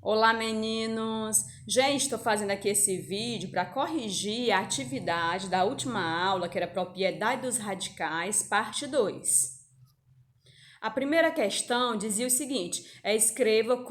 Olá, meninos! Gente, estou fazendo aqui esse vídeo para corrigir a atividade da última aula, que era propriedade dos radicais, parte 2. A primeira questão dizia o seguinte: escreva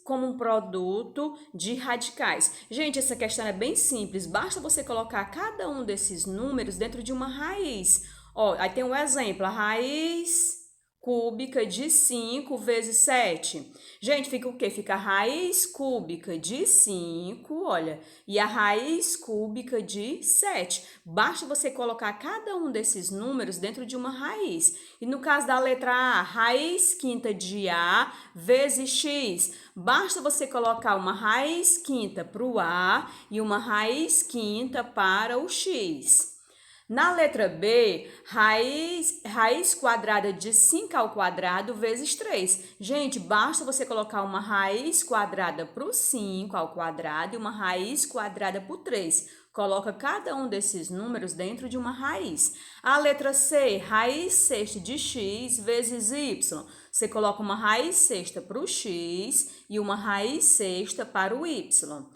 como um produto de radicais. Gente, essa questão é bem simples, basta você colocar cada um desses números dentro de uma raiz. Ó, aí tem um exemplo, a raiz cúbica de 5 vezes 7. Gente, fica o quê? Fica a raiz cúbica de 5, olha, e a raiz cúbica de 7. Basta você colocar cada um desses números dentro de uma raiz. E no caso da letra A, raiz quinta de A vezes X. Basta você colocar uma raiz quinta para o A e uma raiz quinta para o X. Na letra B, raiz quadrada de 5 ao quadrado vezes 3. Gente, basta você colocar uma raiz quadrada para o 5 ao quadrado e uma raiz quadrada para o 3. Coloca cada um desses números dentro de uma raiz. A letra C, raiz sexta de x vezes y. Você coloca uma raiz sexta para o x e uma raiz sexta para o y.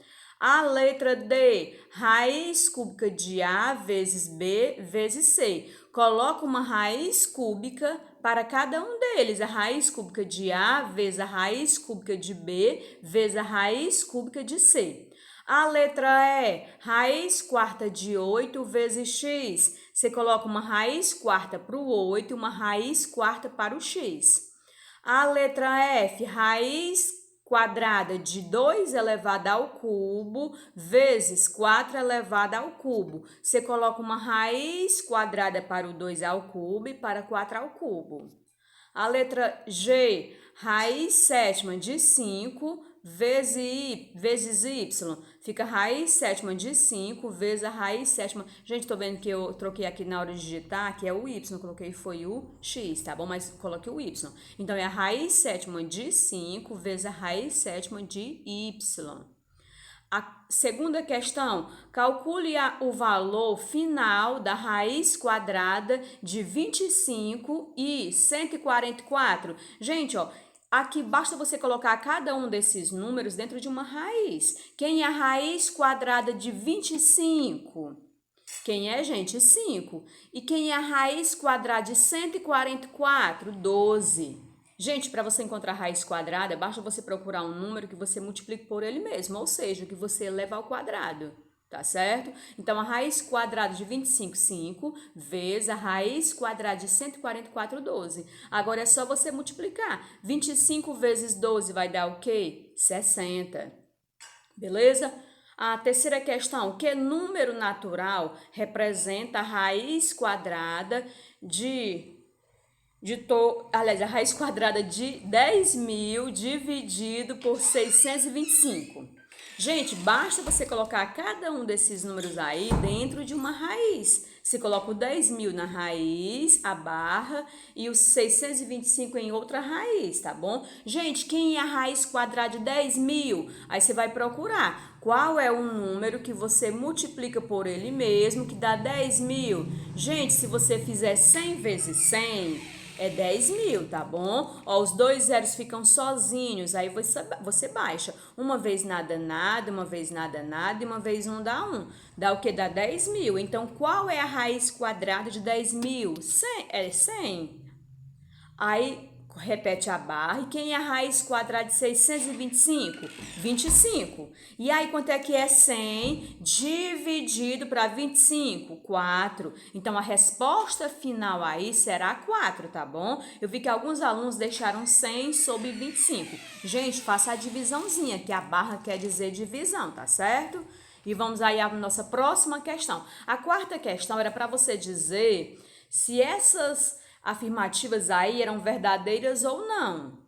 A letra D, raiz cúbica de A vezes B vezes C. Coloca uma raiz cúbica para cada um deles. A raiz cúbica de A vezes a raiz cúbica de B vezes a raiz cúbica de C. A letra E, raiz quarta de 8 vezes x. Você coloca uma raiz quarta para o 8 e uma raiz quarta para o x. A letra F, raiz quadrada de 2 elevada ao cubo vezes 4 elevada ao cubo. Você coloca uma raiz quadrada para o 2 ao cubo e para 4 ao cubo. A letra G, raiz sétima de 5 vezes y. Fica raiz sétima de 5 vezes a raiz sétima. Gente, tô vendo que eu troquei aqui na hora de digitar, que é o y, coloquei foi o x, tá bom? Mas coloquei o y. Então, é a raiz sétima de 5 vezes a raiz sétima de y. A segunda questão, calcule o valor final da raiz quadrada de 25 e 144. Gente, ó, aqui basta você colocar cada um desses números dentro de uma raiz. Quem é a raiz quadrada de 25? Quem é, gente? 5. E quem é a raiz quadrada de 144? 12. Gente, para você encontrar a raiz quadrada, basta você procurar um número que você multiplique por ele mesmo, ou seja, que você eleva ao quadrado, tá certo? Então, a raiz quadrada de 25, 5, vezes a raiz quadrada de 144, 12. Agora é só você multiplicar. 25 vezes 12 vai dar o quê? 60. Beleza? A terceira questão, que número natural representa a raiz quadrada a raiz quadrada de 10.000 dividido por 625. Gente, basta você colocar cada um desses números aí dentro de uma raiz. Você coloca o 10.000 na raiz, a barra, e os 625 em outra raiz, tá bom? Gente, quem é a raiz quadrada de 10.000? Aí você vai procurar qual é o número que você multiplica por ele mesmo, que dá 10.000. Gente, se você fizer 100 vezes 100... é 10.000, tá bom? Ó, os dois zeros ficam sozinhos, aí você baixa. Uma vez nada, nada, uma vez nada, nada, e uma vez um dá 1. Dá o que? Dá 10.000. Então, qual é a raiz quadrada de 10.000? 100, é 100. Aí, repete a barra. E quem é a raiz quadrada de 625? 25. E aí, quanto é que é 100 dividido para 25? 4. Então, a resposta final aí será 4, tá bom? Eu vi que alguns alunos deixaram 100 sobre 25. Gente, faça a divisãozinha, que a barra quer dizer divisão, tá certo? E vamos aí à nossa próxima questão. A quarta questão era para você dizer se essas afirmativas aí eram verdadeiras ou não.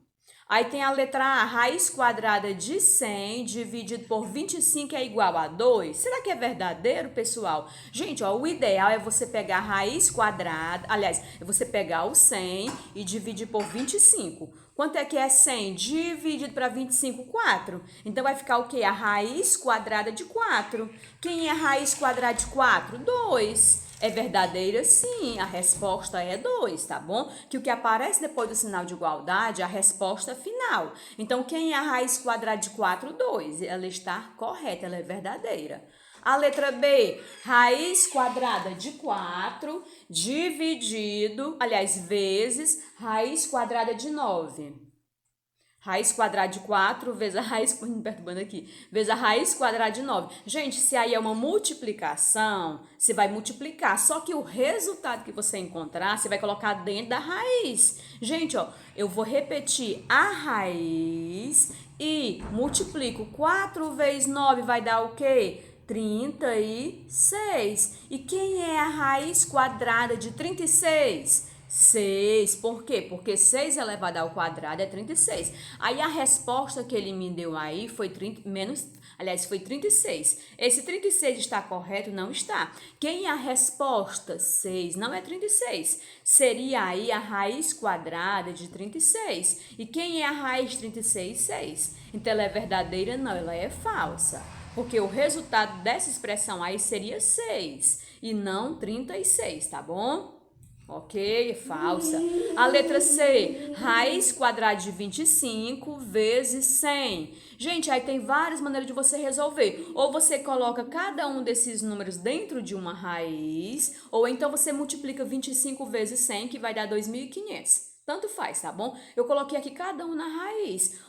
Aí tem a letra A, raiz quadrada de 100 dividido por 25 é igual a 2. Será que é verdadeiro, pessoal? Gente, ó, o ideal é você pegar a raiz quadrada, aliás, é você pegar o 100 e dividir por 25. Quanto é que é 100 dividido para 25? 4. Então, vai ficar o quê? A raiz quadrada de 4. Quem é a raiz quadrada de 4? 2. É verdadeira? Sim. A resposta é 2, tá bom? Que o que aparece depois do sinal de igualdade é a resposta final. Então, quem é a raiz quadrada de 4? 2. Ela está correta, ela é verdadeira. A letra B, raiz quadrada de 4 dividido, aliás, vezes raiz quadrada de 9. Raiz quadrada de 4 vezes a raiz, me perturbando aqui, vezes a raiz quadrada de 9. Gente, se aí é uma multiplicação, você vai multiplicar, só que o resultado que você encontrar, você vai colocar dentro da raiz. Gente, ó, eu vou repetir a raiz e multiplico 4 vezes 9 vai dar o quê? 36. E quem é a raiz quadrada de 36? 6. Por quê? Porque 6 elevado ao quadrado é 36. Aí a resposta que ele me deu aí foi 30, foi 36. Esse 36 está correto? Não está. Quem é a resposta? 6. Não é 36. Seria aí a raiz quadrada de 36. E quem é a raiz de 36? 6. Então ela é verdadeira? Não, ela é falsa. Porque o resultado dessa expressão aí seria 6 e não 36, tá bom? Ok, falsa. A letra C, raiz quadrada de 25 vezes 100. Gente, aí tem várias maneiras de você resolver. Ou você coloca cada um desses números dentro de uma raiz, ou então você multiplica 25 vezes 100, que vai dar 2.500. Tanto faz, tá bom? Eu coloquei aqui cada um na raiz.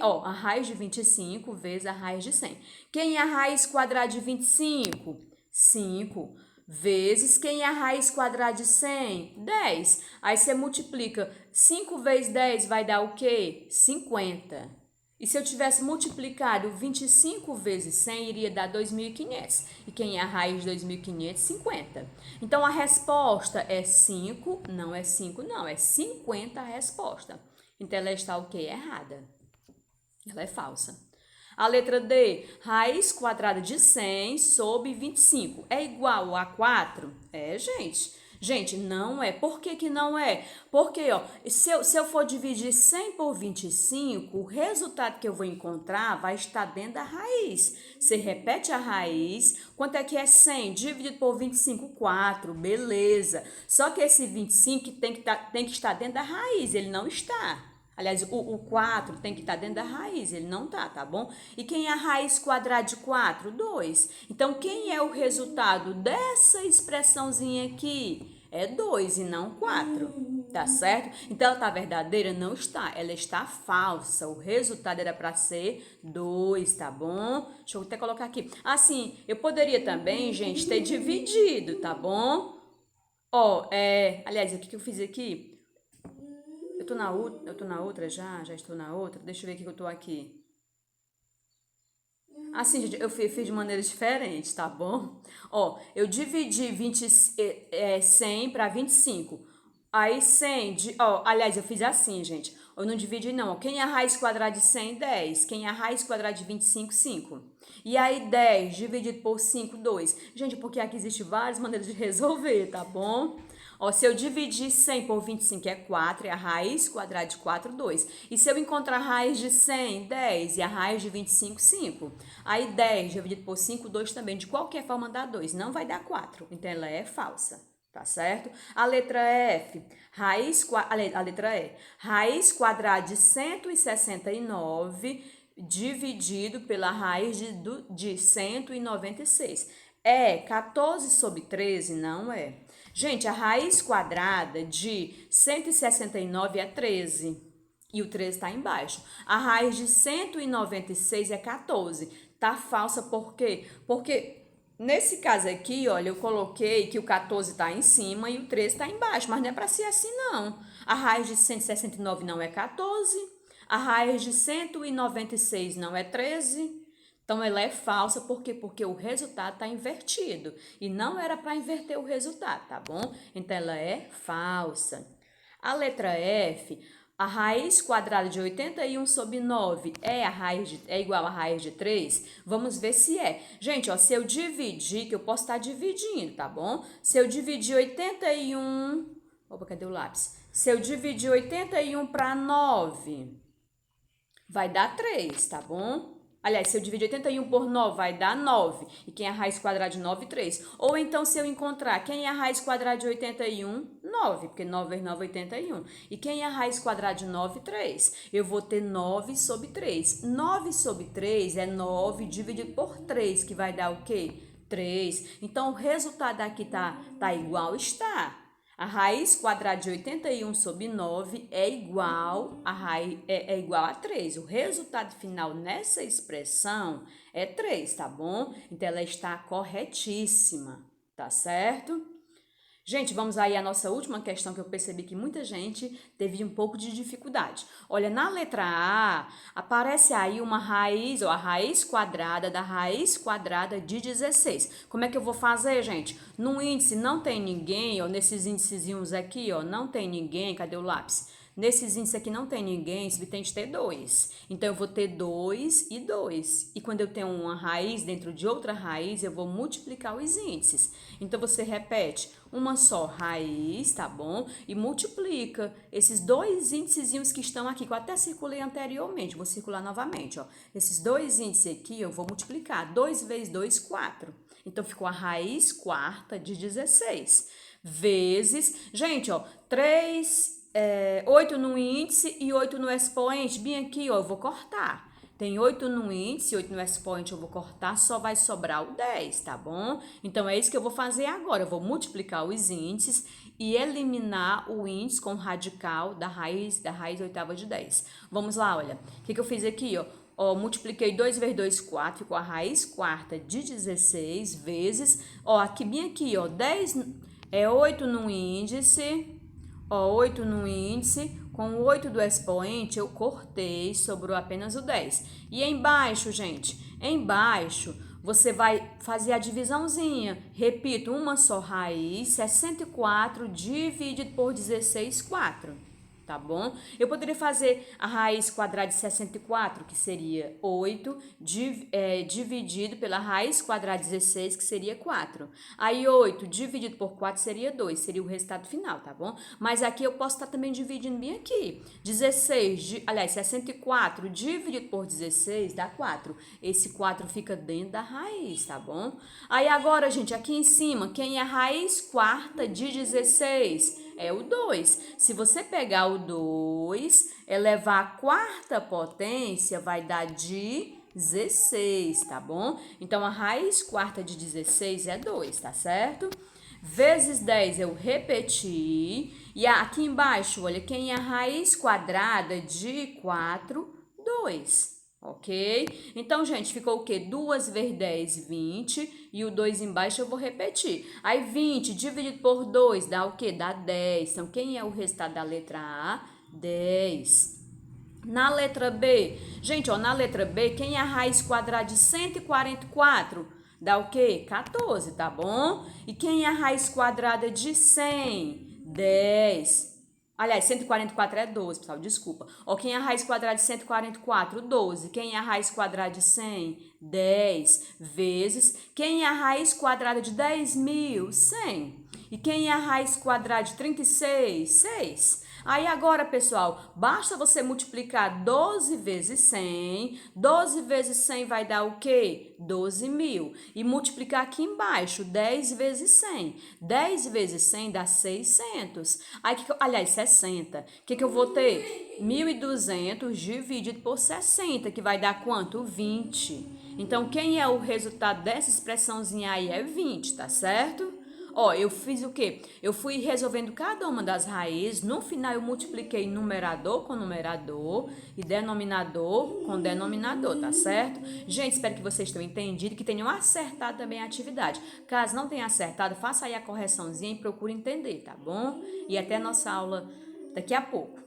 Ó, a raiz de 25 vezes a raiz de 100. Quem é a raiz quadrada de 25? 5 vezes quem é a raiz quadrada de 100? 10. Aí você multiplica 5 vezes 10 vai dar o quê? 50. E se eu tivesse multiplicado 25 vezes 100, iria dar 2.500. E quem é a raiz de 2.500? 50. Então, a resposta é 5. Não é 5, não. É 50 a resposta. Então, ela está o quê? Errada. Ela é falsa. A letra D, raiz quadrada de 100 sobre 25 é igual a 4? É, gente. Gente, não é. Por que que não é? Porque, ó, se eu for dividir 100 por 25, o resultado que eu vou encontrar vai estar dentro da raiz. Você repete a raiz. Quanto é que é 100? Dividido por 25, 4. Beleza. Só que esse 25 tem que estar dentro da raiz. Ele não está. Aliás, o 4 tem que estar dentro da raiz, ele não tá bom? E quem é a raiz quadrada de 4? 2. Então, quem é o resultado dessa expressãozinha aqui? É 2 e não 4, tá certo? Então, ela tá verdadeira? Não está, ela está falsa. O resultado era para ser 2, tá bom? Deixa eu até colocar aqui. Assim, eu poderia também, gente, ter dividido, tá bom? Ó, aliás, o que eu fiz aqui? Eu tô na outra já estou na outra. Deixa eu ver o que eu tô aqui. Assim, gente, eu fiz de maneiras diferentes, tá bom? Ó, eu dividi 100 para 25. Aí 100, aliás, eu fiz assim, gente. Eu não dividi não. Quem é a raiz quadrada de 100? 10. Quem é a raiz quadrada de 25? 5. E aí 10 dividido por 5, 2. Gente, porque aqui existe várias maneiras de resolver, tá bom? Ó, se eu dividir 100 por 25 é 4, é a raiz quadrada de 4, 2. E se eu encontrar a raiz de 100, 10, e a raiz de 25, 5. Aí 10 dividido por 5, 2 também. De qualquer forma dá 2, não vai dar 4. Então ela é falsa, tá certo? A letra F, a letra E, raiz quadrada de 169 dividido pela raiz de 196. É 14 sobre 13? Não é. Gente, a raiz quadrada de 169 é 13. E o 13 está embaixo. A raiz de 196 é 14. Tá falsa por quê? Porque nesse caso aqui, olha, eu coloquei que o 14 está em cima e o 13 está embaixo. Mas não é para ser assim, não. A raiz de 169 não é 14. A raiz de 196 não é 13. Então, ela é falsa por quê? Porque o resultado está invertido. E não era para inverter o resultado, tá bom? Então, ela é falsa. A letra F, a raiz quadrada de 81 sobre 9 é igual a raiz de 3? Vamos ver se é. Gente, ó, se eu dividir, que eu posso estar dividindo, tá bom? Se eu dividir 81 Opa, cadê o lápis? Se eu dividir 81 para 9, vai dar 3, tá bom? Aliás, se eu dividir 81 por 9, vai dar 9. E quem é a raiz quadrada de 9? 3. Ou então, se eu encontrar quem é a raiz quadrada de 81? 9, porque 9 vezes 9 é 81. E quem é a raiz quadrada de 9? 3. Eu vou ter 9 sobre 3. 9 sobre 3 é 9 dividido por 3, que vai dar o quê? 3. Então, o resultado aqui tá igual? Está. A raiz quadrada de 81 sobre 9 é igual a 3. O resultado final nessa expressão é 3, tá bom? Então, ela está corretíssima, tá certo? Gente, vamos aí à nossa última questão, que eu percebi que muita gente teve um pouco de dificuldade. Olha, na letra A, aparece aí uma raiz, ou a raiz quadrada da raiz quadrada de 16. Como é que eu vou fazer, gente? No índice não tem ninguém, ó, nesses índicezinhos aqui, ó, não tem ninguém, cadê o lápis? Nesses índices aqui não tem ninguém, tem que ter 2. Então, eu vou ter 2 e 2. E quando eu tenho uma raiz dentro de outra raiz, eu vou multiplicar os índices. Então, você repete uma só raiz, tá bom? E multiplica esses dois índicezinhos que estão aqui, que eu até circulei anteriormente. Vou circular novamente, ó. Esses dois índices aqui, eu vou multiplicar. 2 vezes 2, 4. Então, ficou a raiz quarta de 16. Vezes, gente, ó, 8 no índice e 8 no expoente. Bem aqui, ó, eu vou cortar. Tem 8 no índice, 8 no expoente, eu vou cortar, só vai sobrar o 10, tá bom? Então, é isso que eu vou fazer agora. Eu vou multiplicar os índices e eliminar o índice com o radical da raiz oitava de 10. Vamos lá, olha. O que eu fiz aqui, ó? Ó, multipliquei 2 vezes 2, 4, ficou a raiz quarta de 16 vezes. Ó, aqui, bem aqui, ó, 10 é 8 no índice. Ó, 8 no índice, com o 8 do expoente eu cortei, sobrou apenas o 10. E embaixo, gente, embaixo você vai fazer a divisãozinha. Repito, uma só raiz, 64 dividido por 16, 4. Tá bom? Eu poderia fazer a raiz quadrada de 64, que seria 8, dividido pela raiz quadrada de 16, que seria 4. Aí 8 dividido por 4 seria 2, seria o resultado final, tá bom? Mas aqui eu posso estar também dividindo bem aqui. 64 dividido por 16 dá 4. Esse 4 fica dentro da raiz, tá bom? Aí agora, gente, aqui em cima, quem é a raiz quarta de 16? É o 2. Se você pegar o 2, elevar a quarta potência, vai dar 16, tá bom? Então, a raiz quarta de 16 é 2, tá certo? Vezes 10 eu repeti. E aqui embaixo, olha, quem é a raiz quadrada de 4? 2. Ok? Então, gente, ficou o quê? 2 vezes 10, 20. E o 2 embaixo eu vou repetir. Aí, 20 dividido por 2 dá o quê? Dá 10. Então, quem é o resultado da letra A? 10. Na letra B, gente, ó, na letra B, quem é a raiz quadrada de 144? Dá o quê? 14, tá bom? E quem é a raiz quadrada de 100? 10. Aliás, 144 é 12, pessoal, desculpa. Ó, quem é a raiz quadrada de 144? 12. Quem é a raiz quadrada de 100? 10 vezes. Quem é a raiz quadrada de 10.000? 100. E quem é a raiz quadrada de 36? 6. Aí agora, pessoal, basta você multiplicar 12 vezes 100. 12 vezes 100 vai dar o quê? 12.000. E multiplicar aqui embaixo, 10 vezes 100. 10 vezes 100 dá 600. Aí, aliás, 60. O que eu vou ter? 1.200 dividido por 60, que vai dar quanto? 20. Então, quem é o resultado dessa expressãozinha aí é 20, tá certo? Ó, eu fiz o quê? Eu fui resolvendo cada uma das raízes. No final, eu multipliquei numerador com numerador e denominador com denominador, tá certo? Gente, espero que vocês tenham entendido, que tenham acertado também a atividade. Caso não tenha acertado, faça aí a correçãozinha e procure entender, tá bom? E até a nossa aula daqui a pouco.